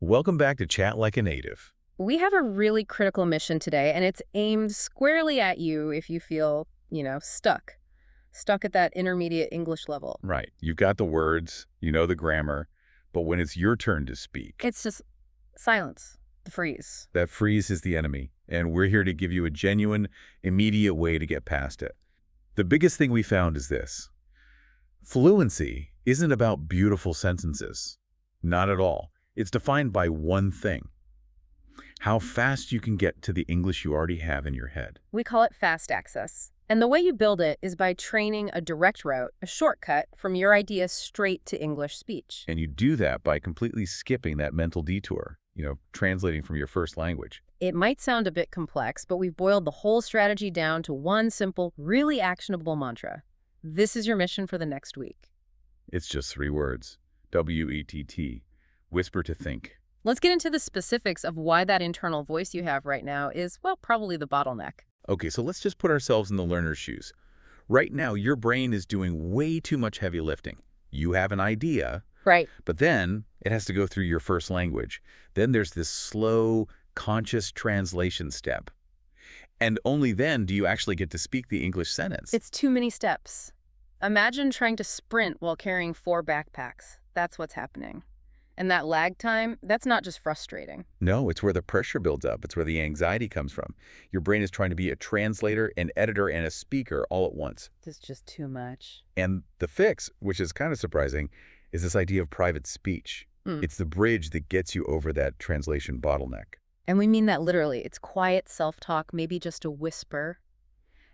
Welcome back to Chat Like a Native. We have a really critical mission today, and it's aimed squarely at you if you feel, stuck at that intermediate English level. Right. You've got the words, you know the grammar, but when it's your turn to speak, It's just silence, the freeze. that freeze is the enemy, and we're here to give you a genuine, immediate way to get past it. The biggest thing we found is this. Fluency isn't about beautiful sentences. Not at all. It's defined by one thing. How fast you can get to the English you already have in your head. We call it fast access. And the way you build it is by training a direct route, a shortcut from your idea straight to English speech. And you do that by completely skipping that mental detour, translating from your first language. It might sound a bit complex, but we've boiled the whole strategy down to one simple, really actionable mantra. This is your mission for the next week. It's just 3 words. WETT. Whisper to think. Let's get into the specifics of why that internal voice you have right now is, well, probably the bottleneck. Okay, so let's just put ourselves in the learner's shoes. Right now, your brain is doing way too much heavy lifting. You have an idea, Right. but then it has to go through your first language. Then there's this slow, conscious translation step. And only then do you actually get to speak the English sentence. It's too many steps. Imagine trying to sprint while carrying 4 backpacks. That's what's happening. And that lag time, that's not just frustrating. No, it's where the pressure builds up. It's where the anxiety comes from. Your brain is trying to be a translator, an editor, and a speaker all at once. It's just too much. And the fix, which is kind of surprising, is this idea of private speech. It's the bridge that gets you over that translation bottleneck. And we mean that literally. It's quiet self-talk, maybe just a whisper.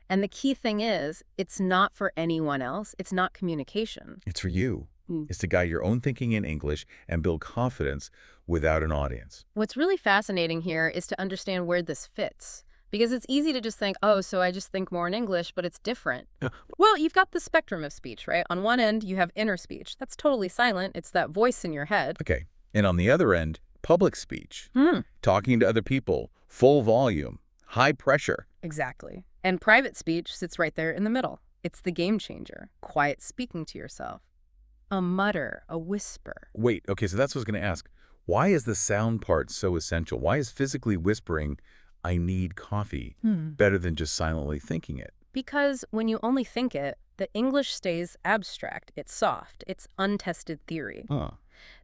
And the key thing is, it's not for anyone else. It's not communication. It's for you. It's to guide your own thinking in English and build confidence without an audience. What's really fascinating here is to understand where this fits. Because it's easy to just think, oh, so I just think more in English, but it's different. Well, you've got the spectrum of speech, right? On one end, you have inner speech. That's totally silent. It's that voice in your head. Okay. And on the other end, public speech. Talking to other people, full volume, high pressure. Exactly. And private speech sits right there in the middle. It's the game changer. Quiet speaking to yourself. A mutter, a whisper. Wait, okay, so that's what I was going to ask. Why is the sound part so essential? Why is physically whispering, I need coffee, better than just silently thinking it? Because when you only think it, the English stays abstract. It's soft. It's untested theory.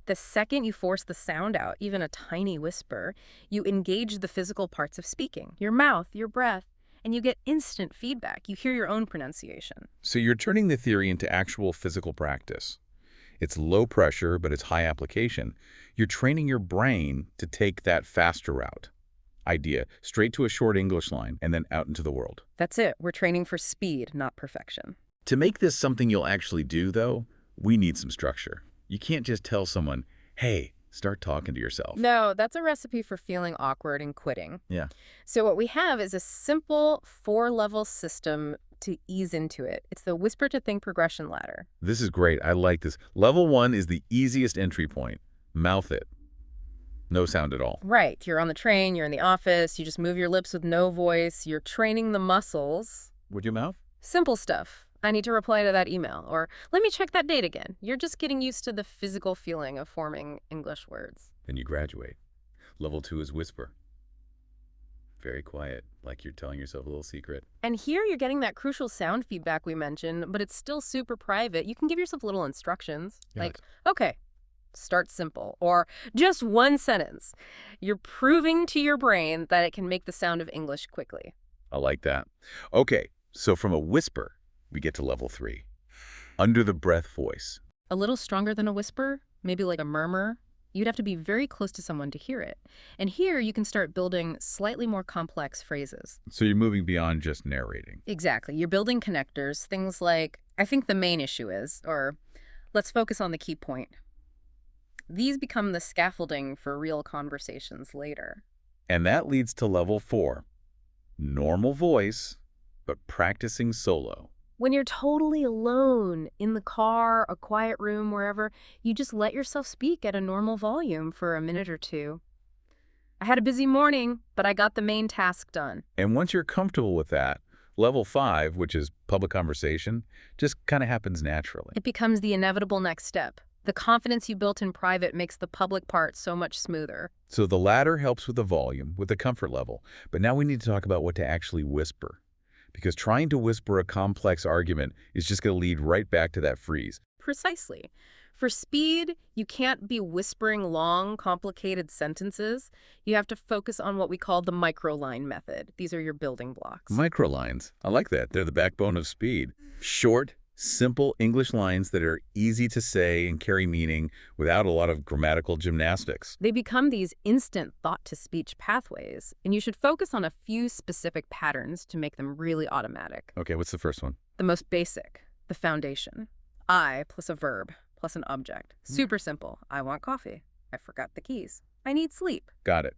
The second you force the sound out, even a tiny whisper, you engage the physical parts of speaking, your mouth, your breath, and you get instant feedback. You hear your own pronunciation. So you're turning the theory into actual physical practice. It's low pressure, but it's high application. You're training your brain to take that faster route. Idea, straight to a short English line, and then out into the world. That's it. We're training for speed, not perfection. To make this something you'll actually do, though, we need some structure. You can't just tell someone, hey, start talking to yourself. No, that's a recipe for feeling awkward and quitting. Yeah. So what we have is a simple 4-level system to ease into it. It's the whisper to think progression ladder. This is great. I like this. Level 1 is the easiest entry point. Mouth it. No sound at all. Right. You're on the train, you're in the office, you just move your lips with no voice, you're training the muscles. With your mouth? Simple stuff. I need to reply to that email, or let me check that date again. You're just getting used to the physical feeling of forming English words. Then you graduate. Level 2 is whisper. Very quiet, like you're telling yourself a little secret. And here you're getting that crucial sound feedback we mentioned, but it's still super private. You can give yourself little instructions, like, okay, start simple, or just one sentence. You're proving to your brain that it can make the sound of English quickly. I like that. Okay, so from a whisper, we get to level 3. Under the breath voice. A little stronger than a whisper, maybe like a murmur. You'd have to be very close to someone to hear it. And here you can start building slightly more complex phrases. So you're moving beyond just narrating. Exactly. You're building connectors, things like, I think the main issue is, or let's focus on the key point. These become the scaffolding for real conversations later. And that leads to level 4. Normal voice, but practicing solo. When you're totally alone, in the car, a quiet room, wherever, you just let yourself speak at a normal volume for a minute or two. I had a busy morning, but I got the main task done. And once you're comfortable with that, level 5, which is public conversation, just kind of happens naturally. It becomes the inevitable next step. The confidence you built in private makes the public part so much smoother. So the latter helps with the volume, with the comfort level. But now we need to talk about what to actually whisper. Because trying to whisper a complex argument is just going to lead right back to that freeze. Precisely. For speed, you can't be whispering long, complicated sentences. You have to focus on what we call the microline method. These are your building blocks. Microlines. I like that. They're the backbone of speed. Short, simple English lines that are easy to say and carry meaning without a lot of grammatical gymnastics. They become these instant thought-to-speech pathways, and you should focus on a few specific patterns to make them really automatic. Okay, what's the first one? The most basic, the foundation. I plus a verb plus an object. Super simple. I want coffee. I forgot the keys. I need sleep. Got it.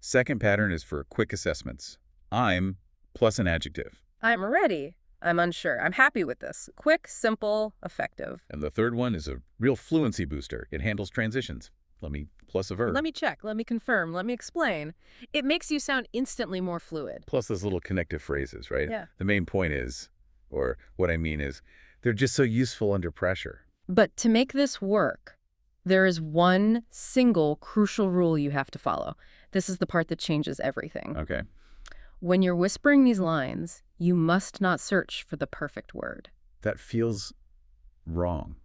Second pattern is for quick assessments. I'm plus an adjective. I'm ready. I'm unsure. I'm happy with this. Quick, simple, effective. And the third one is a real fluency booster. It handles transitions. Let me plus a verb. Let me check. Let me confirm. Let me explain. It makes you sound instantly more fluid. Plus those little connective phrases, right? Yeah. The main point is, or what I mean is, they're just so useful under pressure. But to make this work, there is one single crucial rule you have to follow. This is the part that changes everything. Okay. When you're whispering these lines, you must not search for the perfect word. That feels wrong.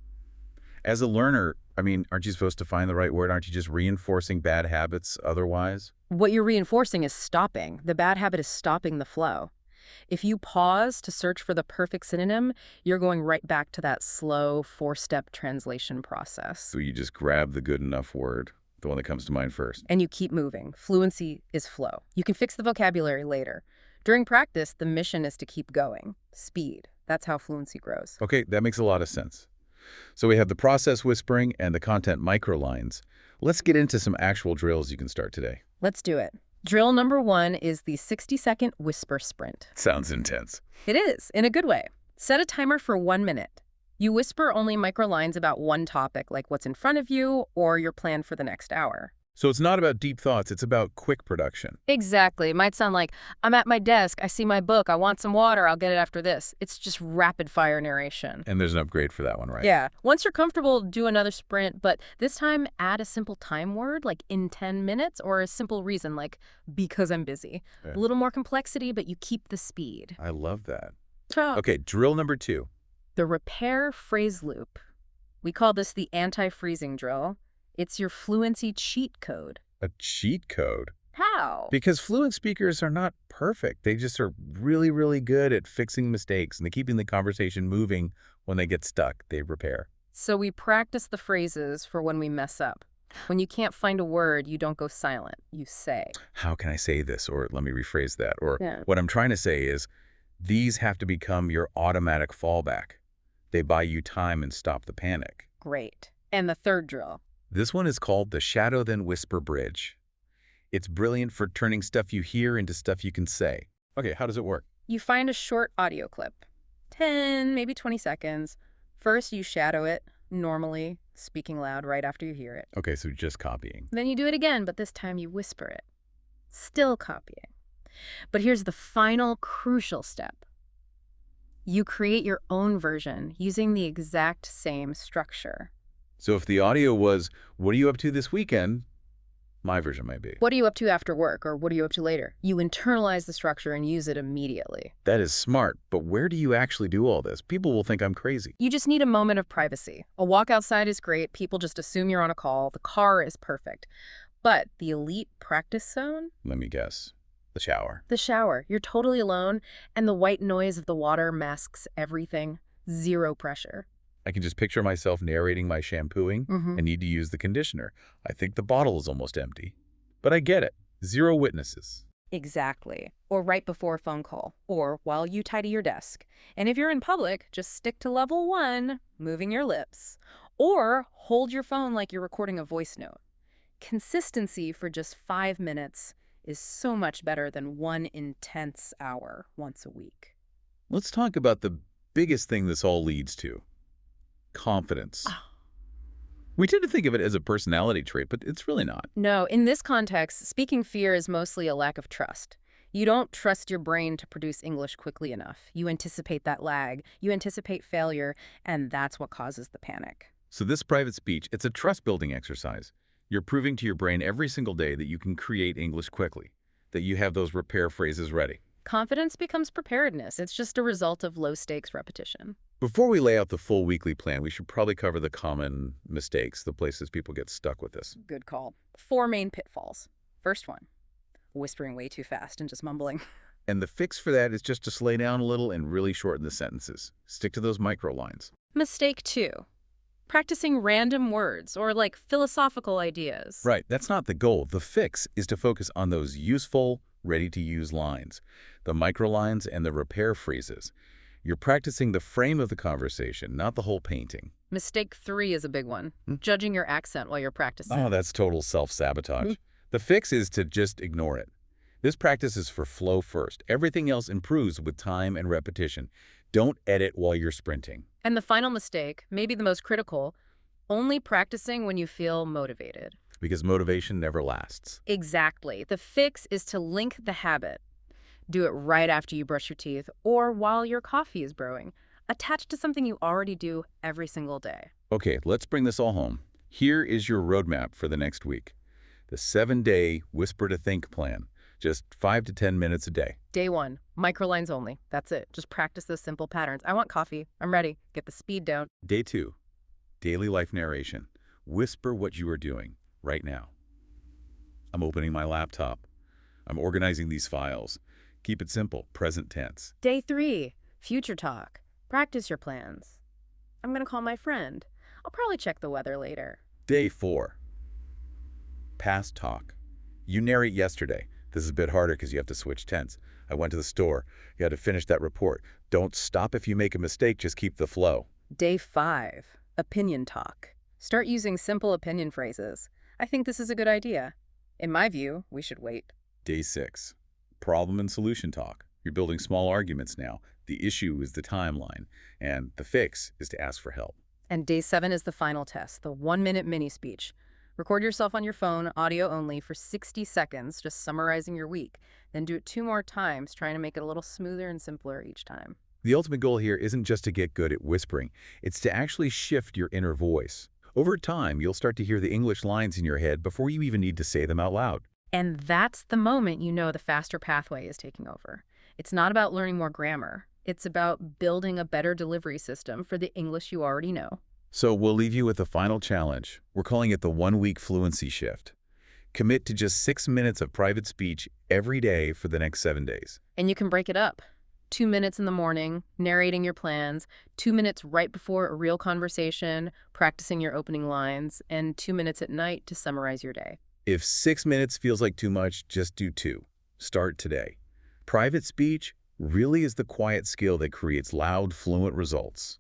As a learner, aren't you supposed to find the right word? Aren't you just reinforcing bad habits otherwise? What you're reinforcing is stopping. The bad habit is stopping the flow. If you pause to search for the perfect synonym, you're going right back to that slow four-step translation process. So you just grab the good enough word, the one that comes to mind first. And you keep moving. Fluency is flow. You can fix the vocabulary later. During practice, the mission is to keep going. Speed. That's how fluency grows. Okay, that makes a lot of sense. So we have the process whispering and the content microlines. Let's get into some actual drills you can start today. Let's do it. Drill number 1 is the 60-second whisper sprint. Sounds intense. It is, in a good way. Set a timer for 1 minute. You whisper only microlines about one topic, like what's in front of you or your plan for the next hour. So it's not about deep thoughts, it's about quick production. Exactly. It might sound like, I'm at my desk, I see my book, I want some water, I'll get it after this. It's just rapid-fire narration. And there's an upgrade for that one, right? Yeah. Once you're comfortable, do another sprint, but this time add a simple time word, like in 10 minutes, or a simple reason, like because I'm busy. Yeah. A little more complexity, but you keep the speed. I love that. Oh. Okay, drill number 2. The repair phrase loop. We call this the anti-freezing drill. It's your fluency cheat code. A cheat code? How? Because fluent speakers are not perfect. They just are really, really good at fixing mistakes and keeping the conversation moving when they get stuck. They repair. So we practice the phrases for when we mess up. When you can't find a word, you don't go silent. You say. How can I say this? Or let me rephrase that. Or Yeah. what I'm trying to say is these have to become your automatic fallback. They buy you time and stop the panic. Great. And the third drill. This one is called the Shadow Then Whisper Bridge. It's brilliant for turning stuff you hear into stuff you can say. Okay, how does it work? You find a short audio clip. 10, maybe 20 seconds. First, you shadow it, normally, speaking loud right after you hear it. Okay, so just copying. Then you do it again, but this time you whisper it. Still copying. But here's the final crucial step. You create your own version using the exact same structure. So if the audio was, what are you up to this weekend? My version might be. What are you up to after work, or what are you up to later? You internalize the structure and use it immediately. That is smart, but where do you actually do all this? People will think I'm crazy. You just need a moment of privacy. A walk outside is great. People just assume you're on a call. The car is perfect. But the elite practice zone? Let me guess. The shower. The shower. You're totally alone, and the white noise of the water masks everything. Zero pressure. I can just picture myself narrating my shampooing and need to use the conditioner. I think the bottle is almost empty. But I get it. 0 witnesses. Exactly. Or right before a phone call, or while you tidy your desk. And if you're in public, just stick to level 1, moving your lips. Or hold your phone like you're recording a voice note. Consistency for just 5 minutes is so much better than one intense hour once a week. Let's talk about the biggest thing this all leads to. Confidence. We tend to think of it as a personality trait, but it's really not. No, in this context, speaking fear is mostly a lack of trust. You don't trust your brain to produce English quickly enough. You anticipate that lag, you anticipate failure, and that's what causes the panic. So this private speech, it's a trust-building exercise. You're proving to your brain every single day that you can create English quickly, that you have those repair phrases ready. Confidence becomes preparedness. It's just a result of low-stakes repetition. Before we lay out the full weekly plan, we should probably cover the common mistakes, the places people get stuck with this. Good call. 4 main pitfalls. First one, whispering way too fast and just mumbling. And the fix for that is just to slow down a little and really shorten the sentences. Stick to those micro lines. Mistake 2, practicing random words or like philosophical ideas. Right, that's not the goal. The fix is to focus on those useful, ready-to-use lines, the micro lines and the repair phrases. You're practicing the frame of the conversation, not the whole painting. Mistake 3 is a big one, judging your accent while you're practicing. Oh, that's total self-sabotage. The fix is to just ignore it. This practice is for flow first. Everything else improves with time and repetition. Don't edit while you're sprinting. And the final mistake, maybe the most critical, only practicing when you feel motivated. Because motivation never lasts. Exactly. The fix is to link the habit. Do it right after you brush your teeth or while your coffee is brewing. Attached to something you already do every single day. Okay, let's bring this all home. Here is your roadmap for the next week. The 7-day Whisper to Think plan. Just 5 to 10 minutes a day. Day 1, microlines only. That's it. Just practice those simple patterns. I want coffee. I'm ready. Get the speed down. Day 2, daily life narration. Whisper what you are doing right now. I'm opening my laptop. I'm organizing these files. Keep it simple, present tense. Day 3, future talk. Practice your plans. I'm going to call my friend. I'll probably check the weather later. Day 4, past talk. You narrate yesterday. This is a bit harder because you have to switch tense. I went to the store. You had to finish that report. Don't stop if you make a mistake. Just keep the flow. Day 5, opinion talk. Start using simple opinion phrases. I think this is a good idea. In my view, we should wait. Day 6, problem and solution talk. You're building small arguments now. The issue is the timeline, and the fix is to ask for help. And day 7 is the final test, the 1-minute mini speech. Record yourself on your phone, audio only, for 60 seconds, just summarizing your week. Then do it 2 more times, trying to make it a little smoother and simpler each time. The ultimate goal here isn't just to get good at whispering. It's to actually shift your inner voice. Over time, you'll start to hear the English lines in your head before you even need to say them out loud. And that's the moment you know the faster pathway is taking over. It's not about learning more grammar. It's about building a better delivery system for the English you already know. So we'll leave you with the final challenge. We're calling it the 1-week fluency shift. Commit to just 6 minutes of private speech every day for the next 7 days. And you can break it up. 2 minutes in the morning, narrating your plans, 2 minutes right before a real conversation, practicing your opening lines, and 2 minutes at night to summarize your day. If 6 minutes feels like too much, just do 2. Start today. Private speech really is the quiet skill that creates loud, fluent results.